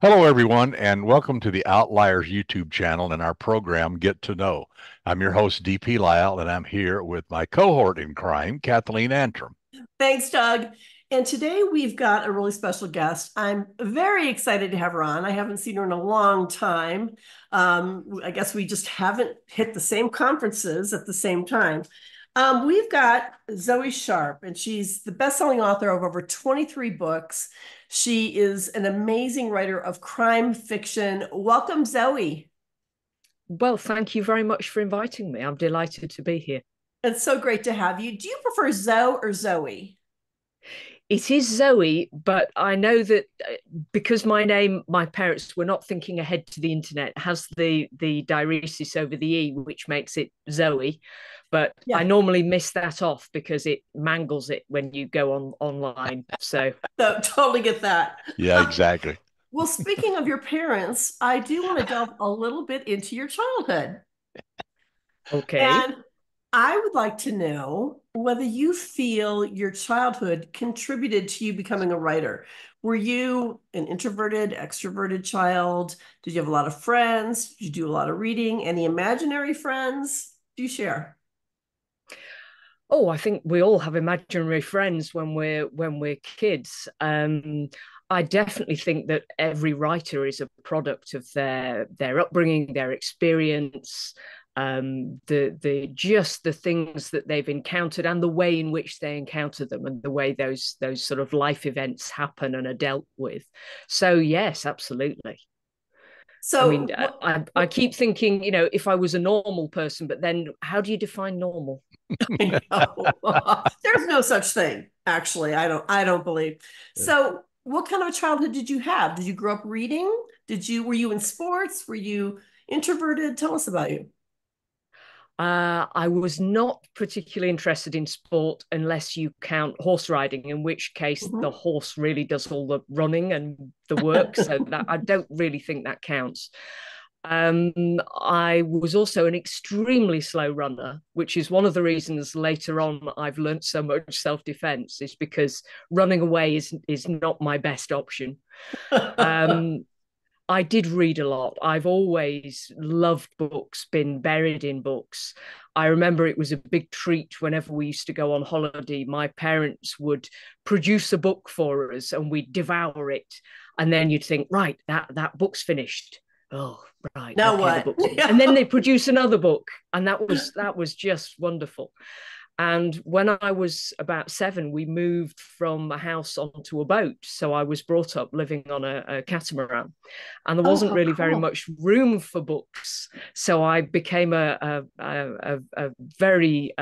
Hello, everyone, and welcome to the Outliers YouTube channel and our program, Get to Know. I'm your host, DP Lyle, and I'm here with my cohort in crime, Kathleen Antrim. Thanks, Doug. And today we've got a really special guest. I'm very excited to have her on. I haven't seen her in a long time. I guess we just haven't hit the same conferences at the same time. We've got Zoe Sharp, and she's the best-selling author of over 23 books. She is an amazing writer of crime fiction. Welcome, Zoe. Well, thank you very much for inviting me. I'm delighted to be here. It's so great to have you. Do you prefer Zoe or Zoe? It is Zoe, but I know that because my parents were not thinking ahead to the internet, has the diaeresis over the E, which makes it Zoe. But I Yeah. normally miss that off because it mangles it when you go on online. So So totally get that. Yeah, exactly. Well, speaking of your parents, I do want to delve a little bit into your childhood. okay. And I would like to know whether you feel your childhood contributed to you becoming a writer. Were you an introverted, extroverted child? Did you have a lot of friends? Did you do a lot of reading? Any imaginary friends? Do you share? Oh, I think we all have imaginary friends when we're kids. I definitely think that every writer is a product of their upbringing, their experience, the just the things that they've encountered and the way in which they encounter them and the way those sort of life events happen and are dealt with. So yes, absolutely. I mean, So, I keep thinking, if I was a normal person, but then how do you define normal? I know. There's no such thing, actually. I don't believe. So, what kind of a childhood did you have? Did you grow up reading? Were you in sports? Were you introverted? Tell us about you. I was not particularly interested in sport unless you count horse riding, in which case the Mhm. horse really does all the running and the work. So that I don't really think that counts. I was also an extremely slow runner, which is one of the reasons later on I've learned so much self-defense, is because running away is not my best option. Um, I did read a lot. I've always loved books, been buried in books. I remember it was a big treat whenever we used to go on holiday. My parents would produce a book for us and we'd devour it. And then you'd think, right, that book's finished. Oh, right, Now okay, the what? book's finished. And then they produce another book. And that was just wonderful. And when I was about 7, we moved from a house onto a boat. So I was brought up living on a catamaran. And there Oh, wasn't how really very cool. much room for books. So I became a very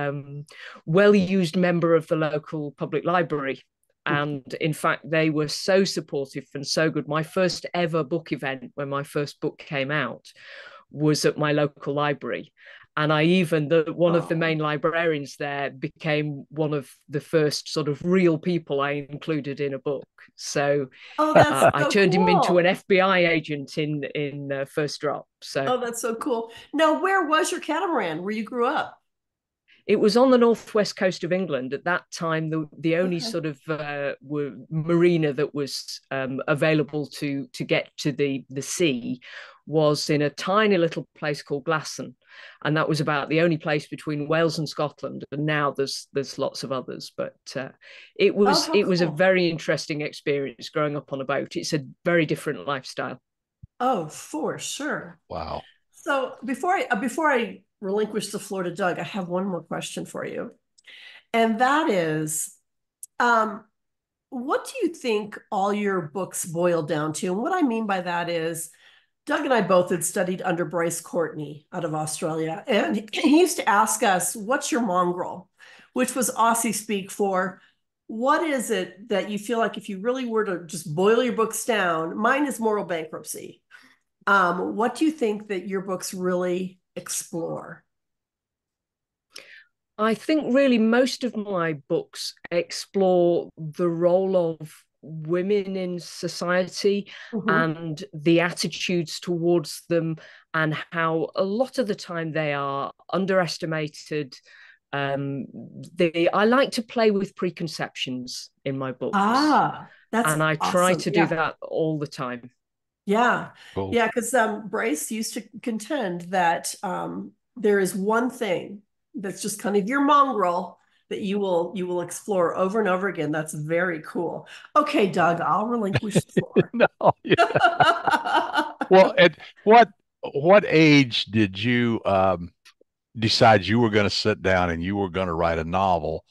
well used member of the local public library. And in fact, they were so supportive and so good. My first ever book event, when my first book came out, was at my local library. And I even, one of the Oh, main librarians there became one of the first sort of real people I included in a book. So oh, that's I so turned him into an cool. FBI agent in first drop. So Oh, that's so cool. Now, where was your catamaran where you grew up? it was on the northwest coast of England at that time. The only Okay. sort of marina that was available to get to the sea was in a tiny little place called Glasson, and that was about the only place between Wales and Scotland. And now there's lots of others, but it Oh, was how it was a cool. very interesting experience growing up on a boat. It's a very different lifestyle. Oh, for sure. Wow. So before I relinquish the floor to Doug, I have one more question for you, and that is, um, what do you think all your books boil down to? And what I mean by that is, Doug and I both had studied under Bryce Courtney out of Australia, and he used to ask us, "What's your mongrel?" Which was Aussie speak for what is it that you feel like if you really were to just boil your books down? Mine is moral bankruptcy. What do you think that your books really explore? I think really most of my books explore the role of women in society Mhm. and the attitudes towards them, and how a lot of the time they are underestimated. I like to play with preconceptions in my books, Ah, that's and I try awesome. to do Yeah. that all the time. Yeah. Cool. Yeah, because Bryce used to contend that there is one thing that's just kind of your mongrel that you will explore over and over again. That's very cool. Okay, Doug, I'll relinquish the floor. No, yeah. Well, at what age did you decide you were going to sit down and you were going to write a novel?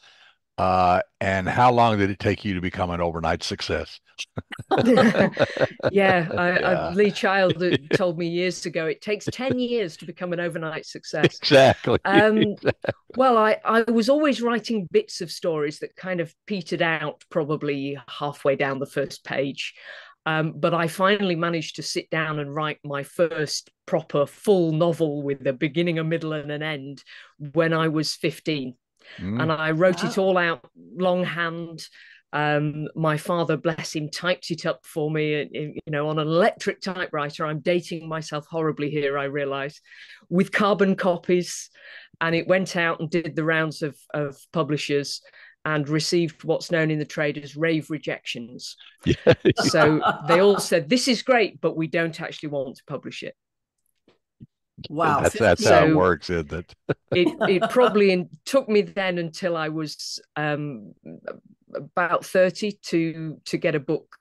And how long did it take you to become an overnight success? Yeah, Yeah, Lee Child told me years ago it takes 10 years to become an overnight success. exactly. Um, well, I was always writing bits of stories that kind of petered out probably halfway down the first page. But I finally managed to sit down and write my first proper full novel with a beginning, a middle, and an end when I was 15. Mm. And I wrote it Wow. all out longhand. My father, bless him, typed it up for me, on an electric typewriter. I'm dating myself horribly here, I realize, with carbon copies. And it went out and did the rounds of publishers and received what's known in the trade as rave rejections. Yeah. So they all said, this is great, but we don't actually want to publish it. Wow, That's how it 15. So works, isn't it? it probably took me then until I was about 30 to get a book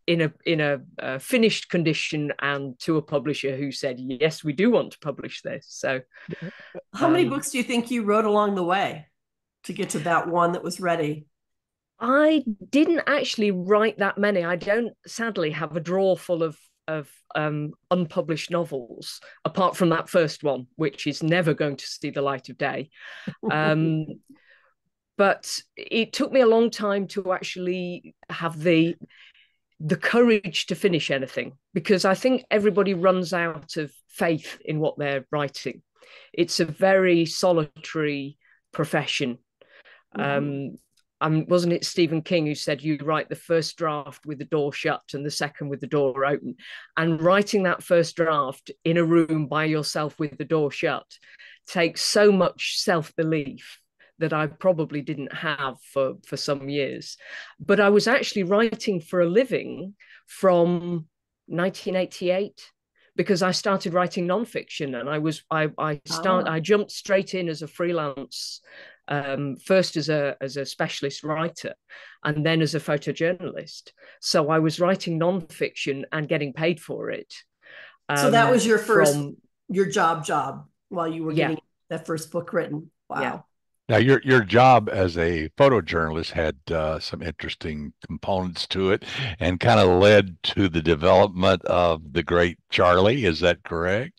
in a finished condition and to a publisher who said, yes, we do want to publish this. So How many books do you think you wrote along the way to get to that one that was ready? I didn't actually write that many. I don't sadly have a drawer full of unpublished novels, apart from that first one, which is never going to see the light of day. Um, but it took me a long time to actually have the courage to finish anything, because I think everybody runs out of faith in what they're writing. It's a very solitary profession. Mhm. Wasn't it Stephen King who said you write the first draft with the door shut and the second with the door open? And writing that first draft in a room by yourself with the door shut takes so much self-belief that I probably didn't have for some years. But I was actually writing for a living from 1988, because I started writing nonfiction, and I jumped straight in as a freelance, first as a specialist writer, and then as a photojournalist. So I was writing nonfiction and getting paid for it. So that was your first from your job while you were Yeah, getting that first book written. yeah. Wow. Now, your job as a photojournalist had some interesting components to it, and kind of led to the development of the great Charlie. Is that correct?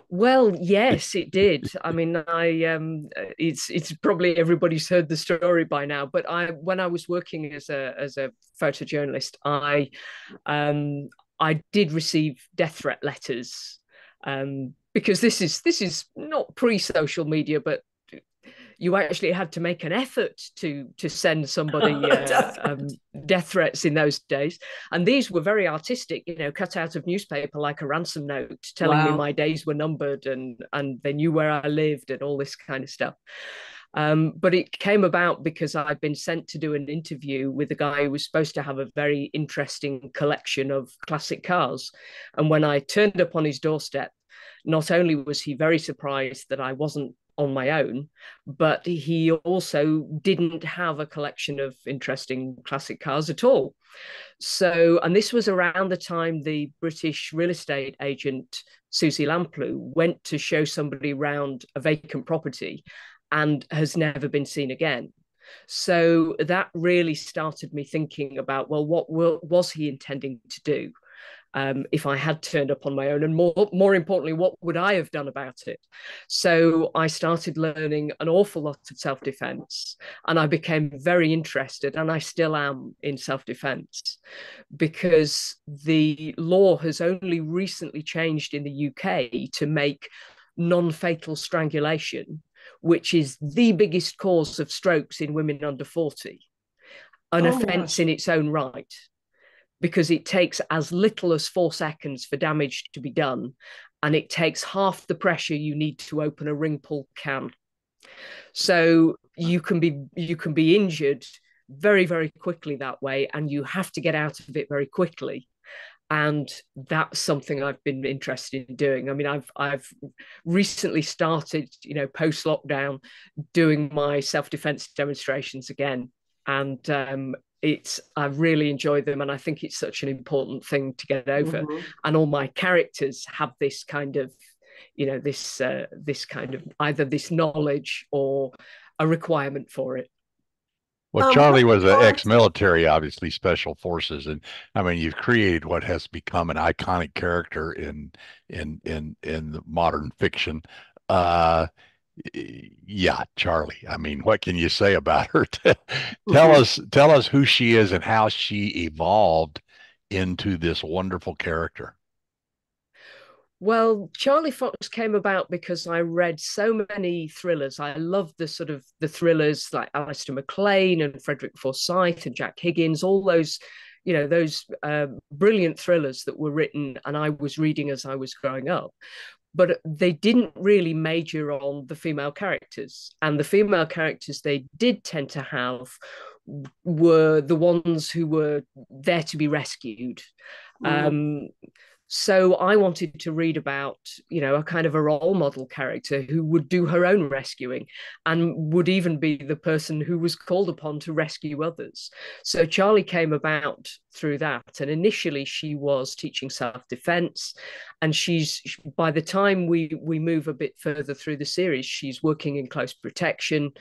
Well, yes, it did. I mean, it's probably everybody's heard the story by now, but when I was working as a photojournalist, I did receive death threat letters, because this is not pre-social media, but you actually had to make an effort to send somebody death threats in those days. And these were very artistic, cut out of newspaper, like a ransom note telling me Wow. my days were numbered, and they knew where I lived and all this kind of stuff. But it came about because I'd been sent to do an interview with a guy who was supposed to have a very interesting collection of classic cars. And when I turned up on his doorstep, not only was he very surprised that I wasn't on my own, but he also didn't have a collection of interesting classic cars at all. So, and this was around the time the British real estate agent, Susie Lamplugh, went to show somebody around a vacant property and has never been seen again. So that really started me thinking about, well, what was he intending to do? If I had turned up on my own, and more importantly, what would I have done about it? So I started learning an awful lot of self-defense, and I became very interested, and I still am, in self-defense, because the law has only recently changed in the UK to make non-fatal strangulation, which is the biggest cause of strokes in women under 40, an Oh my offence gosh. in its own right, because it takes as little as 4 seconds for damage to be done, and it takes half the pressure you need to open a ring pull can. So you can be injured very, very quickly that way, and you have to get out of it very quickly. and that's something I've been interested in doing. I mean, I've recently started, post lockdown, doing my self-defense demonstrations again, and I've really enjoyed them, and I think it's such an important thing to get over. And all my characters have this kind of, this kind of either this knowledge or a requirement for it. Well, Charlie was an ex-military, obviously special forces, and I mean, you've created what has become an iconic character in the modern fiction. Uh, yeah, Charlie. I mean, what can you say about her? Tell us who she is and how she evolved into this wonderful character. Well, Charlie Fox came about because I read so many thrillers. I loved the sort of the thrillers like Alistair MacLean and Frederick Forsyth and Jack Higgins, all those, those brilliant thrillers that were written and I was reading as I was growing up. But they didn't really major on the female characters. And the female characters they did tend to have were the ones who were there to be rescued. So I wanted to read about, a kind of a role model character who would do her own rescuing and would even be the person who was called upon to rescue others. So Charlie came about through that. And initially she was teaching self-defense. And by the time we move a bit further through the series, she's working in close protection.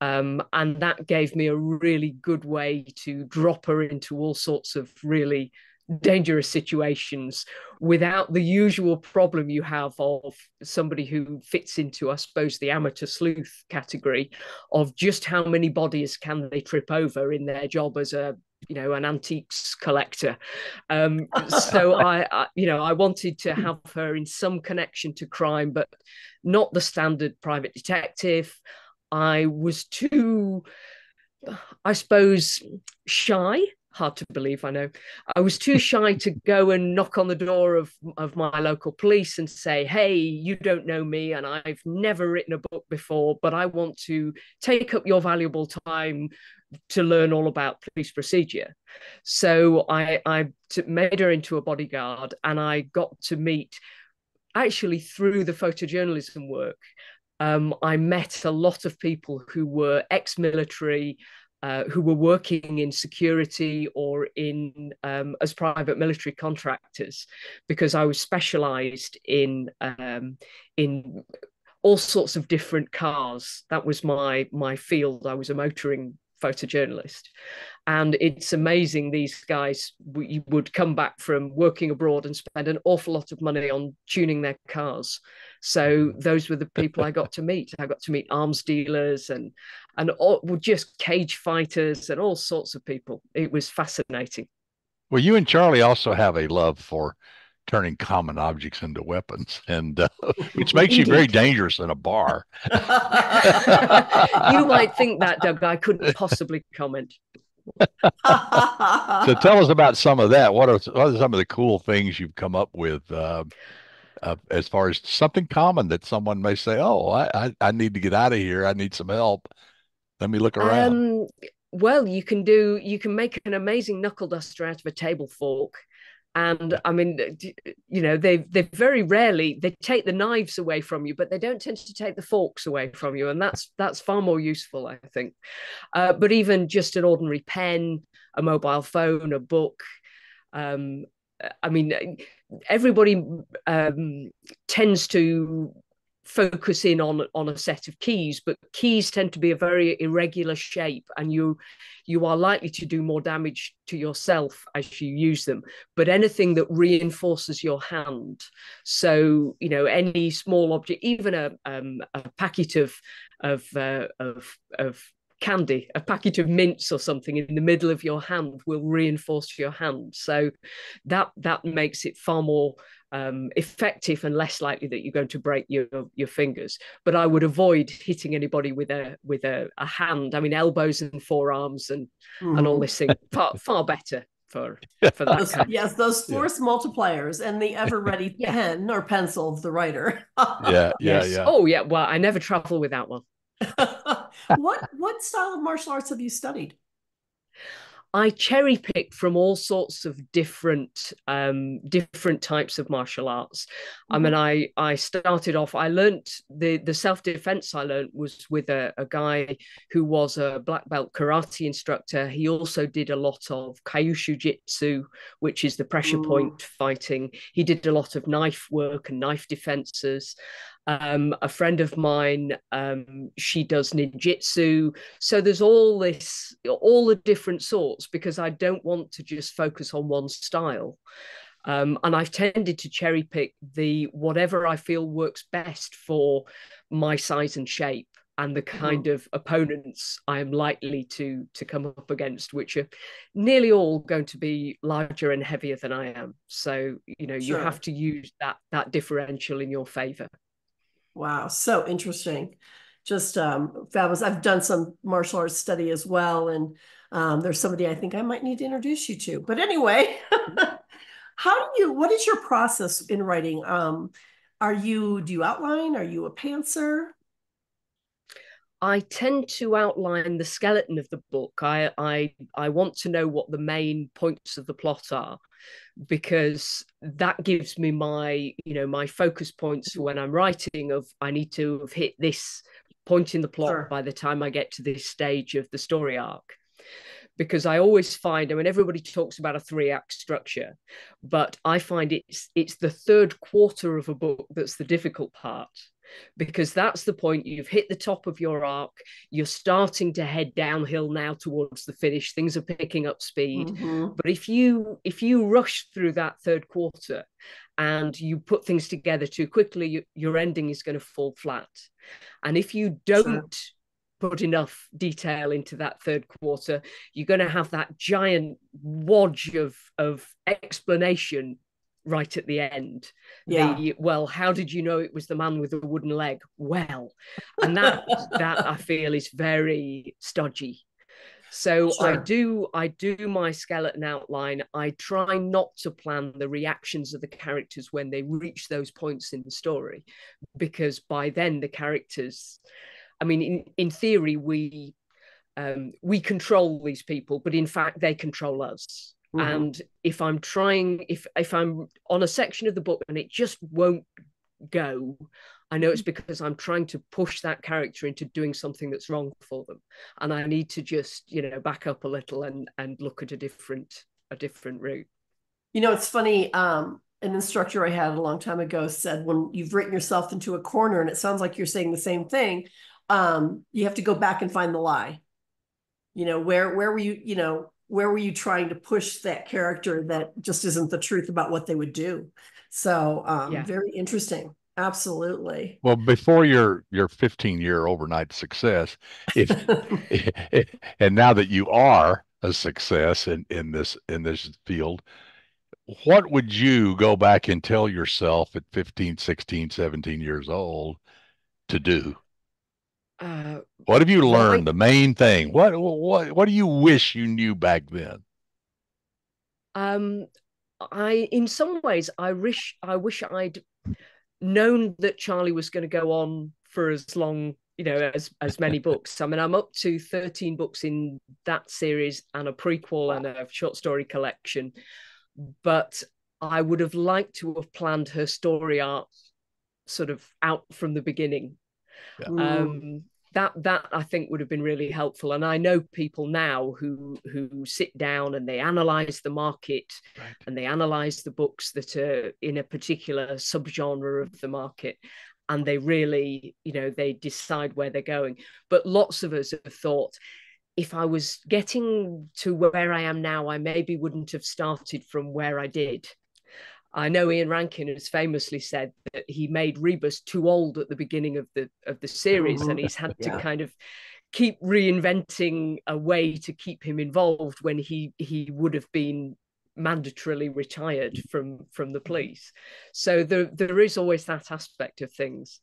And that gave me a really good way to drop her into all sorts of really dangerous situations without the usual problem you have of somebody who fits into, I suppose, the amateur sleuth category of just how many bodies can they trip over in their job as an antiques collector. So I wanted to have her in some connection to crime, but not the standard private detective. I was too, I suppose, shy. Hard to believe, I know. I was too shy to go and knock on the door of my local police and say, hey, you don't know me and I've never written a book before, but I want to take up your valuable time to learn all about police procedure. So I made her into a bodyguard, and I got to meet, actually through the photojournalism work, I met a lot of people who were ex-military, who were working in security or in as private military contractors, because I was specialised in all sorts of different cars. That was my field. I was a motoring photojournalist. And it's amazing, these guys would come back from working abroad and spend an awful lot of money on tuning their cars. So those were the people I got to meet. I got to meet arms dealers and just cage fighters and all sorts of people. It was fascinating. Well, you and Charlie also have a love for turning common objects into weapons, and which makes you very dangerous in a bar. You might think that, Doug. I couldn't possibly comment. So tell us about some of that. What are some of the cool things you've come up with as far as something common that someone may say, oh, I need to get out of here. I need some help. Let me look around. Well, you can make an amazing knuckle duster out of a table fork. And I mean, they very rarely, they take the knives away from you, but they don't tend to take the forks away from you. And that's far more useful, I think. But even just an ordinary pen, a mobile phone, a book. I mean, everybody tends to focus in on a set of keys, but keys tend to be a very irregular shape, and you are likely to do more damage to yourself as you use them. But anything that reinforces your hand, so any small object, even a packet of candy, a packet of mints or something in the middle of your hand will reinforce your hand. So that makes it far more effective and less likely that you're going to break your fingers. But I would avoid hitting anybody with a hand. I mean, elbows and forearms and all this thing, far better for that. Yes, those force multipliers and the ever ready pen or pencil of the writer. Yeah. Oh yeah. Well, I never travel without one. What style of martial arts have you studied? I cherry pick from all sorts of different types of martial arts. I mean, I started off. I learned the self defense I learned was with a guy who was a black belt karate instructor. He also did a lot of kyushu jitsu, which is the pressure point fighting. He did a lot of knife work and knife defenses. A friend of mine, she does ninjutsu. So there's all the different sorts, because I don't want to just focus on one style. And I've tended to cherry pick whatever I feel works best for my size and shape and the kind of opponents I am likely to come up against, which are nearly all going to be larger and heavier than I am. So, you have to use that differential in your favor. Wow, so interesting. Just fabulous. I've done some martial arts study as well, and there's somebody I think I might need to introduce you to. But anyway, what is your process in writing? Do you outline? Are you a pantser? I tend to outline the skeleton of the book. I want to know what the main points of the plot are, because that gives me my focus points for when I'm writing. I need to have hit this point in the plot by the time I get to this stage of the story arc. Because I always find, everybody talks about a 3-act structure, but I find it's the third quarter of a book that's the difficult part, because that's the point you've hit the top of your arc. You're starting to head downhill now towards the finish. Things are picking up speed. But if you rush through that third quarter and you put things together too quickly, your ending is going to fall flat. And if you don't put enough detail into that third quarter, you're going to have that giant wodge of explanation right at the end. Well, how did you know it was the man with the wooden leg? Well, and that I feel is very stodgy. So I do my skeleton outline. I try not to plan the reactions of the characters when they reach those points in the story, because by then the characters, in theory, we control these people, but in fact they control us. And if I'm on a section of the book and it just won't go, I know it's because I'm trying to push that character into doing something that's wrong for them, and I need to just back up a little and look at a different route. It's funny. An instructor I had a long time ago said, when you've written yourself into a corner, and it sounds like you're saying the same thing, you have to go back and find the lie. Where were you trying to push that character that just isn't the truth about what they would do? So very interesting. Absolutely. Well, before your 15-year overnight success, and now that you are a success in this field, what would you go back and tell yourself at 15, 16, 17 years old to do? What have you learned? The main thing. What do you wish you knew back then? In some ways, I wish I'd known that Charlie was going to go on for as long, as many books. I'm up to 13 books in that series and a prequel and a short story collection. But I would have liked to have planned her story arc sort of out from the beginning. That I think would have been really helpful. And I know people now who sit down and they analyze the market, and they analyze the books that are in a particular subgenre of the market, and they really, they decide where they're going. But lots of us have thought, if I was getting to where I am now, I maybe wouldn't have started from where I did. I know Ian Rankin has famously said that he made Rebus too old at the beginning of the series, and he's had to kind of keep reinventing a way to keep him involved when he would have been mandatorily retired from the police. So there is always that aspect of things.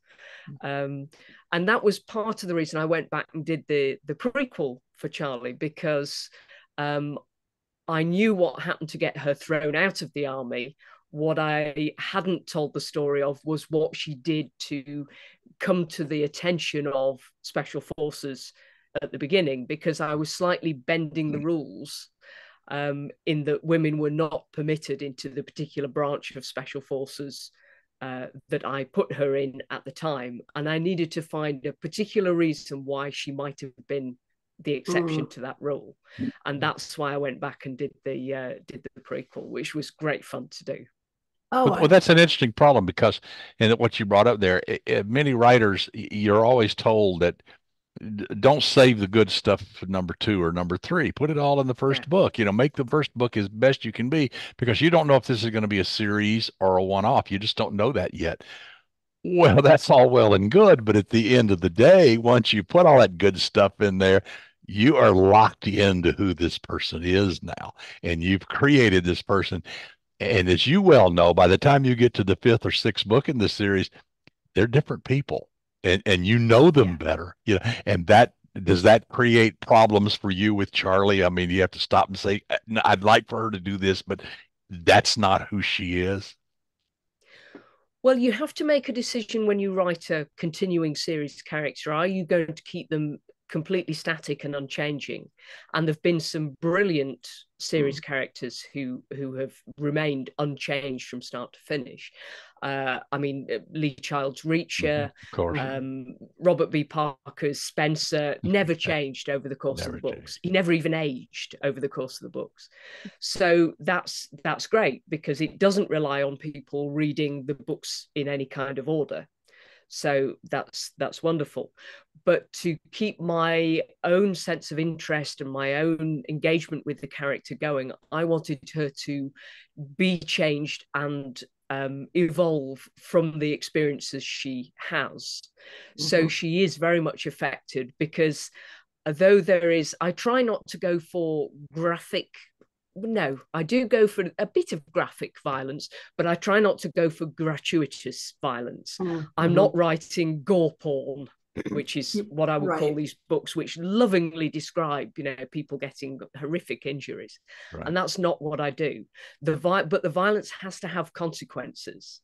And that was part of the reason I went back and did the prequel for Charlie, because I knew what happened to get her thrown out of the army. What I hadn't told the story of was what she did to come to the attention of special forces at the beginning, because I was slightly bending the rules in that women were not permitted into the particular branch of special forces that I put her in at the time. And I needed to find a particular reason why she might have been the exception to that rule. And that's why I went back and did the prequel, which was great fun to do. Oh, Well, that's an interesting problem because, and what you brought up there, many writers, you're always told that don't save the good stuff for number two or number three. Put it all in the first book. Make the first book as best you can be because you don't know if this is going to be a series or a one-off. You just don't know that yet. Well, that's all well and good, but at the end of the day, once you put all that good stuff in there, you are locked into who this person is now, and you've created this person. And as you well know, by the time you get to the fifth or sixth book in the series, they're different people, and you know them better. And that does that create problems for you with Charlie? I mean, you have to stop and say, I'd like for her to do this, but that's not who she is. Well, you have to make a decision when you write a continuing series character. Are you going to keep them completely static and unchanging? And there've been some brilliant series characters who have remained unchanged from start to finish. I mean, Lee Child's Reacher, of course. Robert B. Parker's Spencer never changed over the course of the books. He never even aged over the course of the books. So that's great because it doesn't rely on people reading the books in any kind of order. So that's wonderful. But to keep my own sense of interest and my own engagement with the character going, I wanted her to be changed and evolve from the experiences she has. So she is very much affected because although I try not to go for graphic. No, I do go for a bit of graphic violence, but I try not to go for gratuitous violence. I'm not writing gore porn, which is what I would call these books, which lovingly describe, people getting horrific injuries. And that's not what I do. But the violence has to have consequences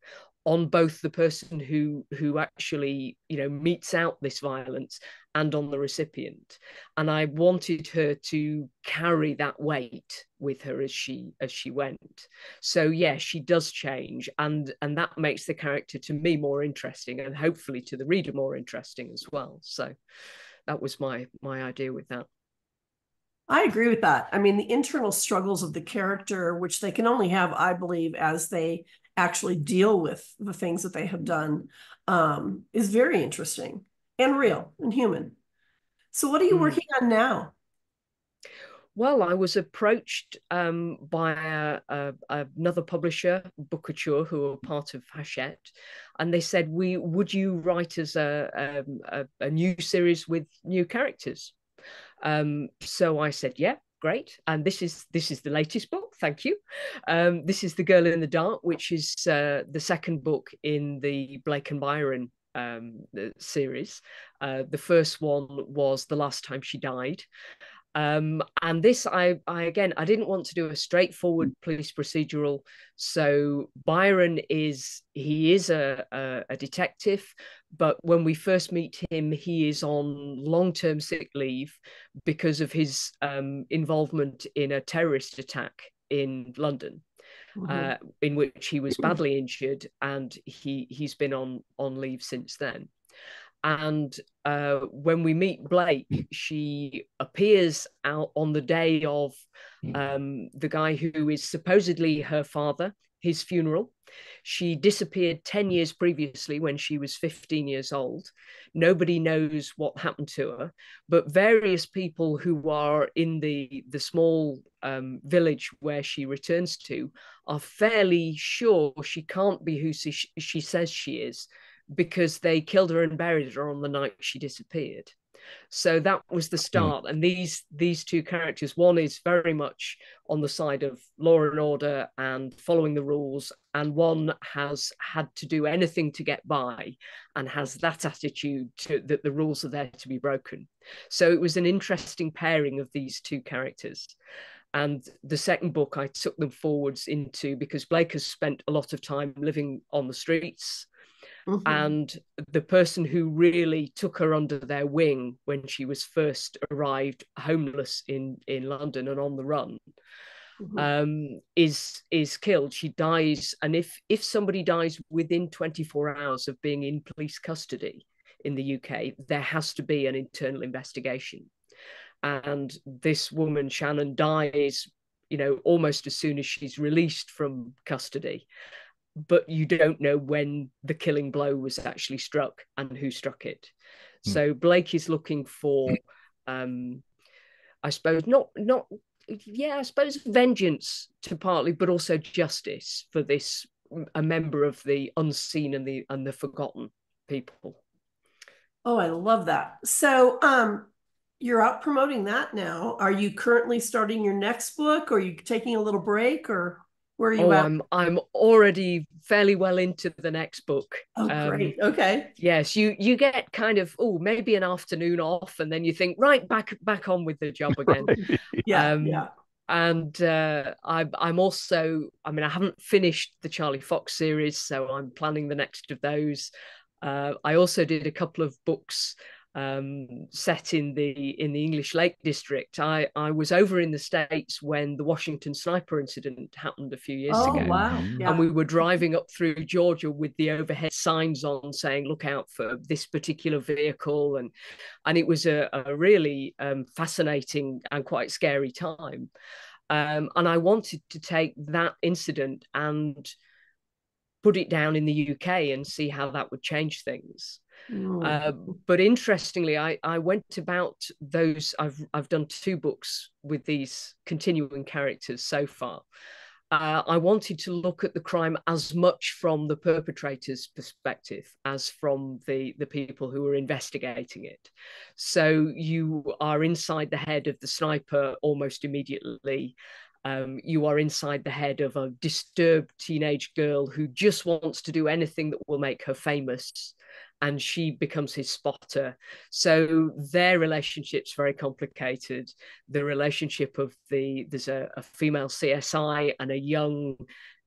on both the person who actually, meets out this violence and on the recipient. And I wanted her to carry that weight with her as she went. So yeah, she does change, and that makes the character to me more interesting, and hopefully to the reader more interesting as well. So that was my idea with that. I agree with that. I mean, the internal struggles of the character, which they can only have, I believe, as they actually deal with the things that they have done, is very interesting and real and human. So what are you working on now? Well, I was approached by another publisher, Bookouture, who are part of Hachette, and they said, would you write us a new series with new characters? So I said, yeah, great. And this is the latest book. Thank you. This is The Girl in the Dark, which is the second book in the Blake and Byron series. The first one was The Last Time She Died. And this, I didn't want to do a straightforward police procedural. So Byron is a detective, but when we first meet him, he is on long-term sick leave because of his involvement in a terrorist attack in London, in which he was badly injured, and he's been on leave since then. And when we meet Blake, she appears out on the day of the guy who is supposedly her father, his funeral. She disappeared 10 years previously when she was 15 years old. Nobody knows what happened to her, but various people who are in the small village where she returns to are fairly sure she can't be who she says she is, because they killed her and buried her on the night she disappeared. So that was the start. And these two characters, one is very much on the side of law and order and following the rules, and one has had to do anything to get by and has that attitude that the rules are there to be broken. So it was an interesting pairing of these two characters. And the second book I took them forwards into, because Blake has spent a lot of time living on the streets. And the person who really took her under their wing when she was first arrived homeless in London and on the run is killed. She dies, and if somebody dies within 24 hours of being in police custody in the UK, there has to be an internal investigation. And this woman, Shannon, dies, almost as soon as she's released from custody. But you don't know when the killing blow was actually struck and who struck it. So Blake is looking for, I suppose, I suppose vengeance to partly, but also justice for this, a member of the unseen and the forgotten people. Oh, I love that. So, you're out promoting that now. Are you currently starting your next book, or are you taking a little break, or where are you at? I'm already fairly well into the next book. Oh, great. Okay. Yes, you get kind of maybe an afternoon off, and then you think, right, back on with the job again. Right. Yeah. And I'm also, I haven't finished the Charlie Fox series, so I'm planning the next of those. I also did a couple of books set in the English Lake District. I was over in the States when the Washington sniper incident happened a few years ago. Wow. Yeah. And we were driving up through Georgia with the overhead signs on saying, look out for this particular vehicle. And it was a really fascinating and quite scary time. And I wanted to take that incident and put it down in the UK and see how that would change things. But interestingly, I went about those. I've done 2 books with these continuing characters so far. I wanted to look at the crime as much from the perpetrator's perspective as from the people who were investigating it. So you are inside the head of the sniper almost immediately. You are inside the head of a disturbed teenage girl who just wants to do anything that will make her famous, and she becomes his spotter. So their relationship's very complicated. The relationship of there's a female CSI and a young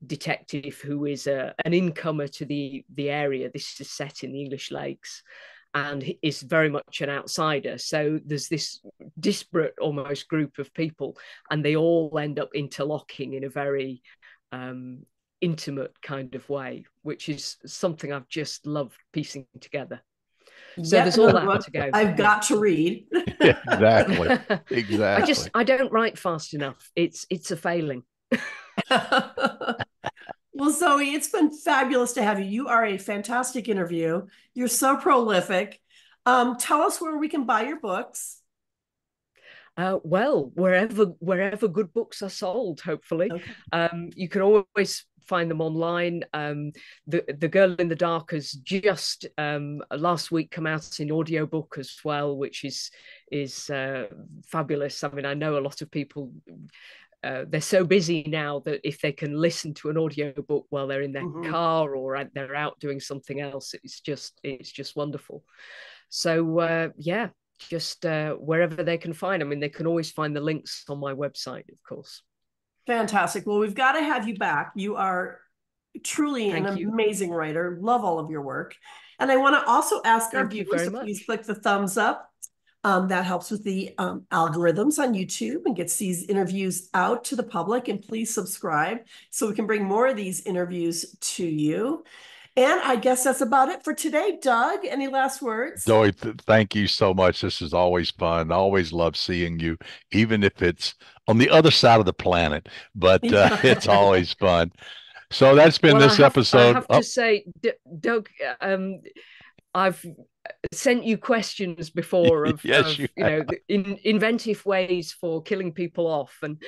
detective who is an incomer to the area. This is set in the English Lakes, and is very much an outsider. So there's this disparate almost group of people, and they all end up interlocking in a very intimate kind of way, which is something I've just loved piecing together. So there's all that to go. I've got to read. Exactly. I don't write fast enough. It's a failing. Well, Zoe, it's been fabulous to have you. You are a fantastic interview. You're so prolific. Tell us where we can buy your books. Well, wherever good books are sold, hopefully. Okay. You can always find them online. The Girl in the Dark has just last week come out in audiobook as well, which is fabulous. I know a lot of people, they're so busy now that if they can listen to an audiobook while they're in their car or they're out doing something else, it's just wonderful. So just wherever they can find. They can always find the links on my website, of course. Fantastic. Well, we've got to have you back. You are truly an amazing writer. Love all of your work. And I want to also ask our viewers to please click the thumbs up. That helps with the algorithms on YouTube and gets these interviews out to the public. And please subscribe so we can bring more of these interviews to you. And I guess that's about it for today. Doug, any last words? Zoe, thank you so much. This is always fun. I always love seeing you, even if it's on the other side of the planet, but it's always fun. So that's been this episode. I have to say, Doug, I've sent you questions before of, yes, inventive ways for killing people off. And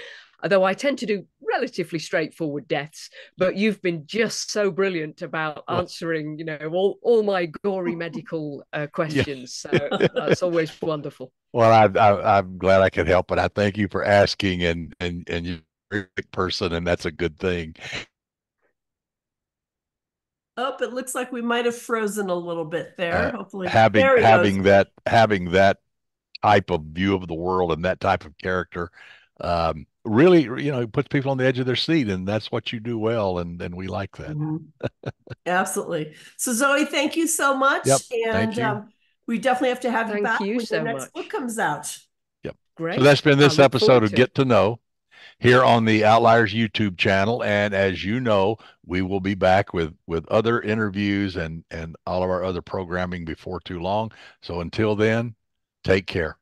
although I tend to do relatively straightforward deaths, but you've been just so brilliant about answering, all my gory medical questions. So that's always wonderful. Well, I'm glad I could help, but I thank you for asking, and you're a great person, and that's a good thing. Oh, it looks like we might have frozen a little bit there. Hopefully, having that type of view of the world and that type of character, really, puts people on the edge of their seat, and that's what you do well, and we like that. Absolutely. So, Zoe, thank you so much. Yep. And thank you. We definitely have to have you back when the next book comes out. Yep. Great. So that's been this episode of Get to Know. here on the Outliers YouTube channel. And as you know, we will be back with other interviews and all of our other programming before too long. So until then, take care.